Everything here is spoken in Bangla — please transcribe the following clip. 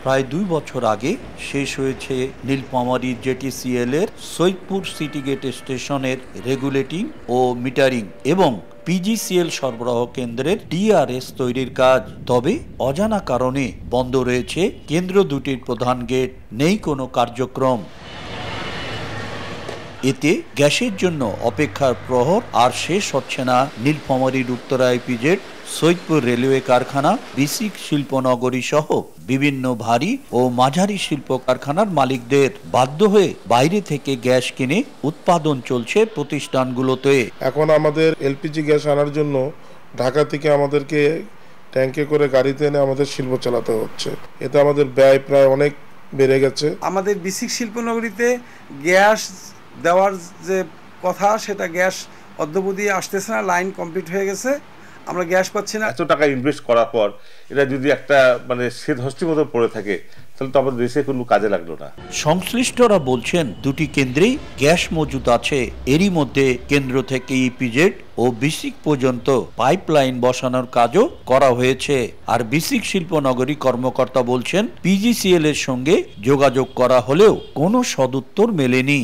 প্রায় ২ বছর আগে শেষ হয়েছে নীলফামারী জেটিসিএল এর সৈয়দপুর সিটি গেট স্টেশনের রেগুলেটিং ও মিটারিং এবং পিজিসিএল সরবরাহ কেন্দ্রের ডিআরএস তৈরির কাজ। তবে অজানা কারণে বন্ধ রয়েছে কেন্দ্র দুটির প্রধান গেট, নেই কোনো কার্যক্রম। এতে গ্যাসের জন্য অপেক্ষার প্রহর আর শেষ হচ্ছে না নীলফামারীর উত্তরা ইপিজেড, সৈয়দপুর রেলওয়ে কারখানা, বিসিক শিল্পনগরী সহ বিভিন্ন ভারী ও মাঝারি শিল্প কারখানার মালিকদের বাধ্য হয়ে বাইরে থেকে গ্যাস কিনে উৎপাদন চলছে প্রতিষ্ঠানগুলোতে। এখন আমাদের এলপিজি গ্যাস আনার জন্য ঢাকা থেকে আমাদেরকে ট্যাঙ্কে করে গাড়িতে এনে আমাদের শিল্প চালাতে হচ্ছে। এতে আমাদের ব্যয় প্রায় অনেক বেড়ে গেছে। আমাদের বিসিক শিল্পনগরীতে গ্যাস দেওয়ার যে কথা, সেটা গ্যাস অদ্যাবধি আসতেছে না, লাইন কমপ্লিট হয়ে গেছে, আমরা গ্যাস পাচ্ছি না। এত টাকা ইনভেস্ট করার পর এটা যদি একটা শ্বেত হস্তির মতো পড়ে থাকে, তাহলে তো আমাদের দেশে কোনো কাজে লাগলো না। সংশ্লিষ্টরা বলছেন দুটি কেন্দ্রেই গ্যাস মজুদ আছে। এরই মধ্যে কেন্দ্র থেকে ইপিজেড ও বিসিক পর্যন্ত পাইপলাইন বসানোর কাজও করা হয়েছে। আর বিসিক শিল্পনগরী কর্মকর্তা বলছেন পিজিসিএল এর সঙ্গে যোগাযোগ করা হলেও কোনো সদুত্তর মেলেনি।